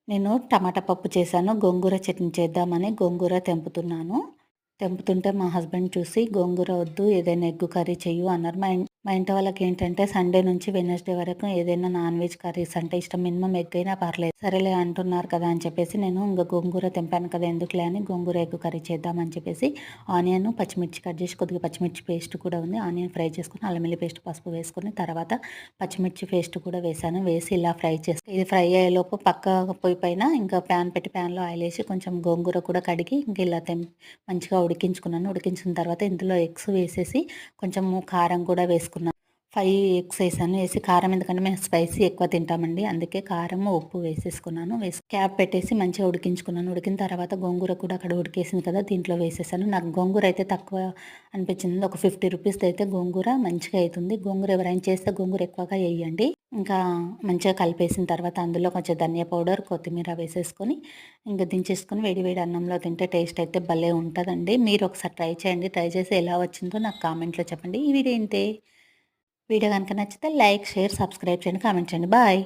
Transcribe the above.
నేను టమాటా పప్పు చేశాను. గోంగూర చట్నీ చేద్దామని గోంగూర తెంపుతున్నాను. తెంపుతుంటే మా హస్బెండ్ చూసి "గోంగూర వద్దు, ఏదైనా ఎగ్ కర్రీ చెయ్యు" అన్నారు. మా ఇంటి వాళ్ళకేంటంటే సండే నుంచి వెడ్నెస్‌డే వరకు ఏదైనా నాన్ వెజ్ కర్రీస్ అంటే ఇష్టం. మినిమమ్ ఎగ్ అయినా పర్లేదు. సరేలే అంటున్నారు కదా అని చెప్పేసి నేను గోంగూర తెంపాను కదా ఎందుకులే అని గోంగూర ఎగ్ కర్రీ చేద్దామని చెప్పేసి ఆనియన్, పచ్చిమిర్చి కట్ చేసి కొద్దిగా పచ్చిమిర్చి పేస్ట్ కూడా ఉంది. ఆనియన్ ఫ్రై చేసుకొని అల్లం వెల్లుల్లి పేస్ట్, పసుపు వేసుకొని తర్వాత పచ్చిమిర్చి పేస్ట్ కూడా వేసాను. వేసి ఇలా ఫ్రై చేసి ఇది ఫ్రై అయ్యేలోపు పక్క పొయ్యి పైన ఇంకా ప్యాన్ పెట్టి ప్యాన్‌లో ఆయిల్ ఏసి కొంచెం గోంగూర కూడా కడిగి ఇంక ఇలా మంచిగా ఉడికించుకున్నాను. ఉడికించిన తర్వాత ఇందులో ఎగ్స్ వేసేసి కొంచెం కారం కూడా వేసుకున్నాను. 5 ఎగ్స్ ఏసాను. ఏసి కారం ఎందుకంటే మేము స్పైసీ ఎక్కువ తింటామండి. అందుకే కారము, ఉప్పు వేసేసుకున్నాను. క్యాప్ పెట్టేసి మంచిగా ఉడికించుకున్నాను. ఉడికిన తర్వాత గోంగూర కూడా అక్కడ ఉడికేసింది కదా! దీంట్లో వేసేసాను. నాకు గోంగూర అయితే తక్కువ అనిపించింది. ఒక 50 రూపీస్‌ది అయితే గోంగూర మంచిగా అయితుంది. గోంగూర ఎవరైనా చేస్తే గోంగూర ఎక్కువగా ఎయ్యండి. ఇంకా మంచిగా కలిపేసిన తర్వాత అందులో కొంచెం ధనియా పౌడర్, కొత్తిమీర వేసేసుకొని ఇంక దించేసుకొని వేడి వేడి అన్నంలో తింటే టేస్ట్ అయితే భలే ఉంటదండి. మీరు ఒకసారి ట్రై చేయండి. ట్రై చేసి ఎలా వచ్చిందో నాకు కామెంట్‌లో చెప్పండి. ఈ వీడియో ఇంతే. వీడియో గనుక నచ్చితే లైక్, షేర్, సబ్స్క్రైబ్ చేయండి. కామెంట్ చేయండి. బాయ్.